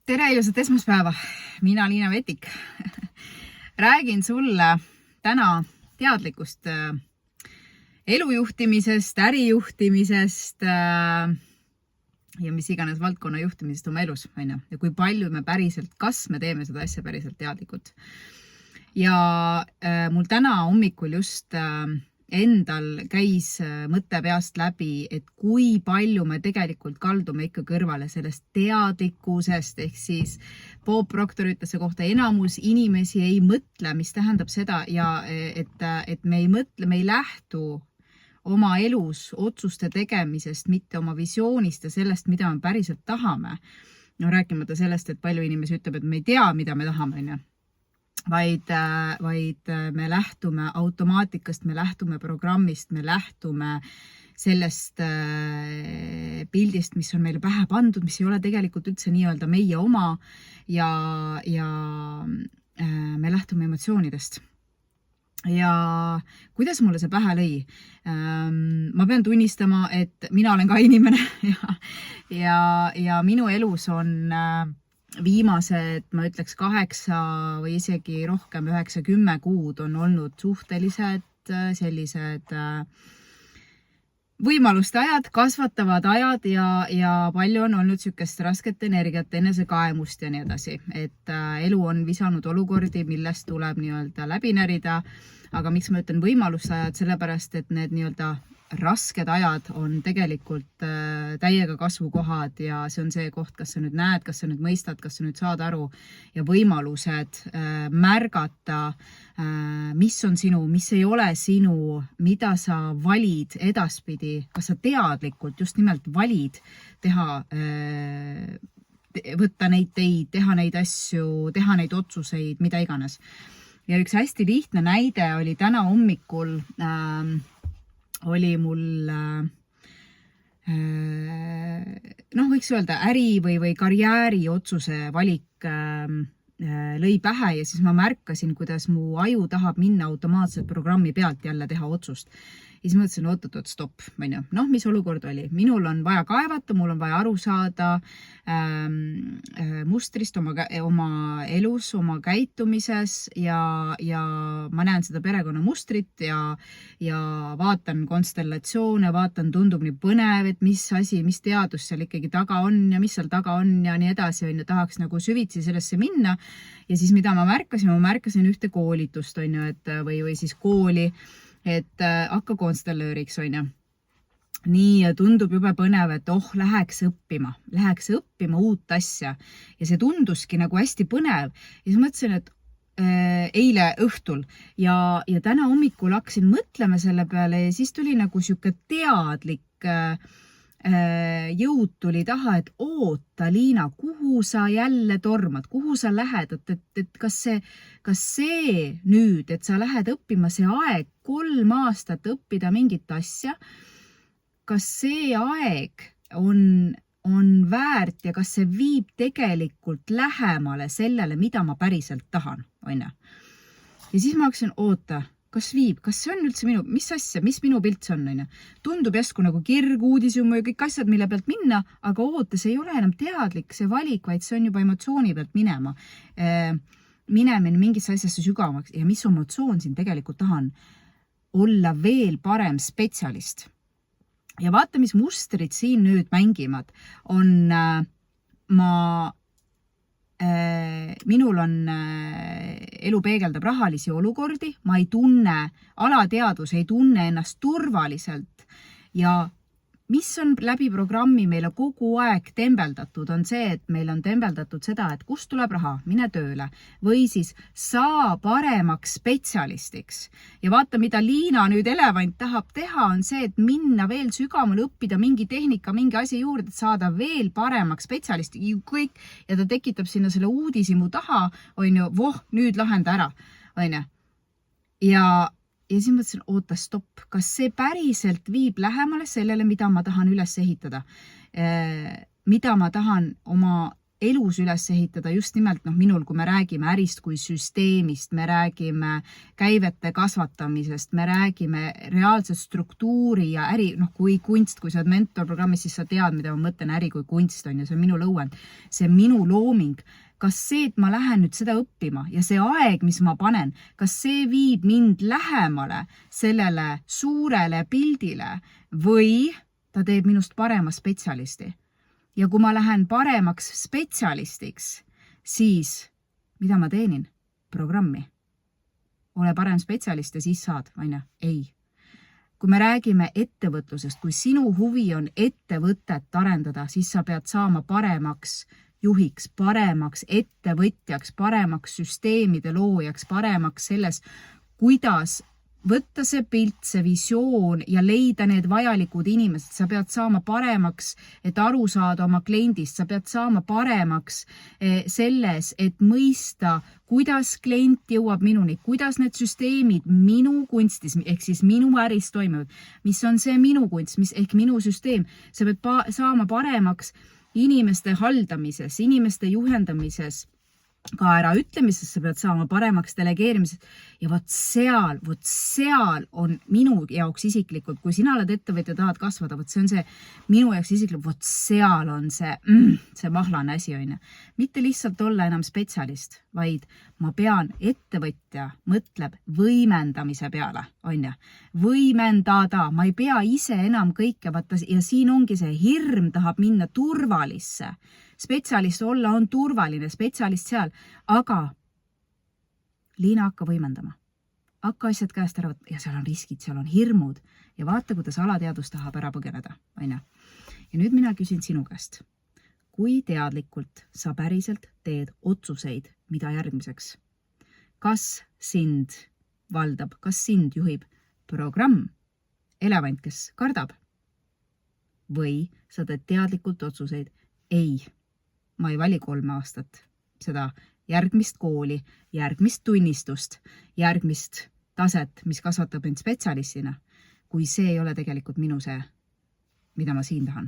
Tere ilusat esmaspäeva, mina Liina Vetik. Räägin sulle täna teadlikust elujuhtimisest, ärijuhtimisest ja mis iganes valdkonna juhtimisest oma elus. Ja kui palju me päriselt, kas me teeme seda asja päriselt teadlikult. Ja mul täna hommikul just endal käis mõtte peast läbi, et kui palju me tegelikult kaldume ikka kõrvale sellest teadlikkusest, ehk siis Bob Proctor ütles see kohta, enamus inimesi ei mõtle, mis tähendab seda, ja et me ei mõtle, me ei lähtu oma elus otsuste tegemisest, mitte oma visioonist ja sellest, mida me päriselt tahame. No rääkimata sellest, et palju inimesi ütleb, et me ei tea, mida me tahame, vaid me lähtume automaatikast, me lähtume programmist, me lähtume sellest pildist, mis on meile pähe pandud, mis ei ole tegelikult üldse nii-öelda meie oma ja me lähtume emotsioonidest. Ja kuidas mulle see pähe lõi? Ma pean tunnistama, et mina olen ka inimene ja minu elus on viimased, ma ütleks 8 või isegi rohkem 9-10 kuud on olnud suhtelised sellised võimaluste ajad, kasvatavad ajad ja palju on olnud sükest rasket energiat, enesekaemust ja nii edasi. Et elu on visanud olukordi, millest tuleb nii-öelda läbi närida, aga miks ma ütlen võimaluste ajad, sellepärast, et need nii-öelda rasked ajad on tegelikult täiega kasvukohad ja see on see koht, kas sa nüüd näed, kas sa nüüd mõistad, kas sa nüüd saad aru ja võimalused märgata, mis on sinu, mis ei ole sinu, mida sa valid edaspidi, kas sa teadlikult just nimelt valid teha, võtta neid teid, teha neid asju, teha neid otsuseid, mida iganes. Ja üks hästi lihtne näide oli täna hommikul oli mul, võiks öelda äri või karjääri otsuse valik lõi pähe ja siis ma märkasin, kuidas mu aju tahab minna automaatselt programmi pealt jälle teha otsust. Ja siis mõtlesin, oot, stopp. Mis olukord oli? Minul on vaja kaevata, mul on vaja aru saada mustrist oma elus, oma käitumises ja ma näen seda perekonna mustrit ja vaatan konstellatsioone, tundub nii põnev, et mis asi, mis teadus seal ikkagi taga on ja mis seal taga on ja nii edasi, tahaks nagu süvitsi sellesse minna. Ja siis mida ma märkasin ühte koolitust, või siis kooli, et hakka konstellööriks, Nii tundub jube põnev, et läheks õppima uut asja. Ja see tunduski nagu hästi põnev. Ja siis mõtlesin, et eile õhtul ja täna hommikul hakkasin mõtlema selle peale ja siis tuli nagu siuke teadlik jõud tuli taha, et oota, Liina, kuhu sa jälle tormad, kuhu sa lähed, et kas see nüüd, et sa lähed õppima see aeg 3 aastat õppida mingit asja, kas see aeg on väärt ja kas see viib tegelikult lähemale sellele, mida ma päriselt tahan, Ja siis ma hakkasin, oota, kas viib, kas see on üldse minu, mis asja, mis minu pilt see on, Tundub jäsku nagu kirg, uudisjum ja kõik asjad, mille pealt minna, aga oota, see ei ole enam teadlik, see valik, vaid see on juba emotsiooni pealt minemine mingisse asjasse sügavamaks ja mis emotsioon siin tegelikult tahan olla veel parem spetsialist. Ja vaata, mis mustrid siin nüüd mängivad, on minul on elu peegeldab rahalisi olukordi, ma ei tunne, alateadvus ei tunne ennast turvaliselt ja mis on läbi programmi meile kogu aeg tembeldatud, on see, et meil on tembeldatud seda, et kust tuleb raha, mine tööle või siis saa paremaks spetsialistiks. Ja vaata, mida Liina nüüd elevant tahab teha, on see, et minna veel sügamal õppida mingi tehnika, mingi asi juurde, et saada veel paremaks spetsialisti kõik ja ta tekitab sinna selle uudisimu taha, nüüd lahenda ära, Ja siis mõtlesin, oota, stopp, kas see päriselt viib lähemale sellele, mida ma tahan üles ehitada, mida ma tahan oma elus üles ehitada just nimelt minul, kui me räägime ärist kui süsteemist, me räägime käivete kasvatamisest, me räägime reaalset struktuuri ja äri, kui kunst, kui sa oled mentorprogrammis, siis sa tead, mida ma mõtlen äri kui kunst on ja see on minu lõuend, see minu looming. Kas see, et ma lähen nüüd seda õppima ja see aeg, mis ma panen, kas see viib mind lähemale sellele suurele pildile või ta teeb minust parema spetsialisti? Ja kui ma lähen paremaks spetsialistiks, siis mida ma teenin? Programmi. Ole parem spetsialist ja siis saad, aina? Ei. Kui me räägime ettevõtlusest, kui sinu huvi on ettevõtet arendada, siis sa pead saama paremaks juhiks, paremaks ettevõtjaks, paremaks süsteemide loojaks, paremaks selles, kuidas võtta see pilt, see visioon ja leida need vajalikud inimesed. Sa pead saama paremaks, et aru saada oma kliendist. Sa pead saama paremaks selles, et mõista, kuidas klient jõuab minuni, kuidas need süsteemid minu kunstis, ehk siis minu äris toimuvad, mis on see minu kunst, ehk minu süsteem. Sa pead saama paremaks inimeste haldamises, inimeste juhendamises, ka ära ütlemises, sa pead saama paremaks delegeerimises ja vot seal on minu jaoks isiklikult, kui sina oled ettevõtja, tahad kasvada, vot see on see minu jaoks isiklikult, vot seal on see mahlane asi on. Mitte lihtsalt olla enam spetsialist, vaid ma pean ettevõtja mõtleb võimendamise peale, on. Võimendada, ma ei pea ise enam kõike, vaata, ja siin ongi see hirm tahab minna turvalisse. Spetsialist olla on turvaline, spetsialist seal, aga Liina hakka võimendama. Hakka asjad käest ära võtta ja seal on riskid, seal on hirmud ja vaata, kuidas alateadus tahab ära põgeneda. Ja nüüd mina küsin sinu käest, kui teadlikult sa päriselt teed otsuseid, mida järgmiseks? Kas sind valdab, kas sind juhib programm, elevant, kes kardab? Või sa teed teadlikult otsuseid? Ei. Ma ei vali 3 aastat seda järgmist kooli, järgmist tunnistust, järgmist taset, mis kasvatab end spetsialistina, kui see ei ole tegelikult minu see, mida ma siin tahan,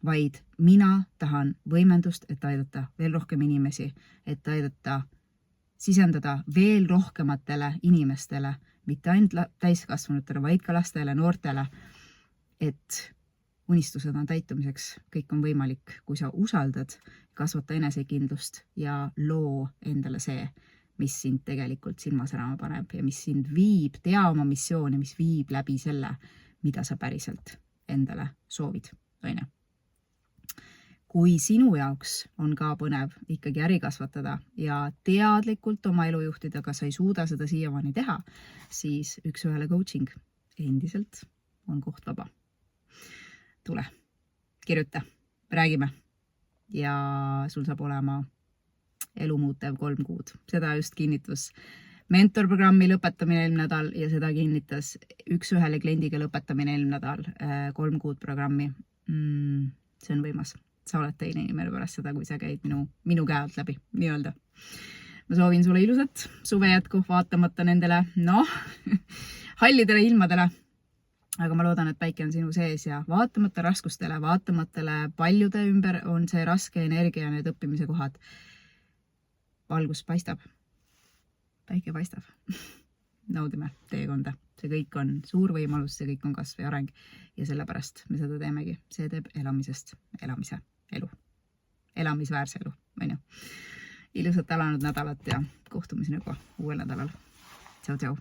vaid mina tahan võimendust, et aidata veel rohkem inimesi, et aidata sisendada veel rohkematele inimestele, mitte ainult täiskasvanutele, vaid ka lastele, noortele, et unistused on täitumiseks, kõik on võimalik, kui sa usaldad, kasvata enesekindlust ja loo endale see, mis sind tegelikult silma särama paneb ja mis sind viib, tea oma missiooni, mis viib läbi selle, mida sa päriselt endale soovid. Kui sinu jaoks on ka põnev ikkagi äri kasvatada ja teadlikult oma elu juhtida, aga sa ei suuda seda siiamaani teha, siis 1-1 coaching endiselt on koht vaba. Tule, kirjuta, räägime ja sul saab olema elumuutev 3 kuud. Seda just kinnitus mentorprogrammi lõpetamine eelmine nädal ja seda kinnitas 1-1 kliendiga lõpetamine eelmine nädal 3 kuud programmi. See on võimas. Sa oled teine inimene pärast seda, kui sa käid minu käe alt läbi, nii-öelda. Ma soovin sulle ilusat suve jätku, vaatamata nendele, hallidele ilmadele. Aga ma loodan, et päike on sinu sees ja vaatamata raskustele, vaatamatele paljude ümber on see raske energia ja need õppimise kohad. Valgus paistab. Päike paistab. Naudime teekonda. See kõik on suur võimalus, see kõik on kasv ja areng ja sellepärast me seda teemegi. See teeb elamisest elamise elu. Elamisväärse elu. Ilusat alanud nädalat ja kohtumiseni juba uuel nädalal. Tšau, tšau.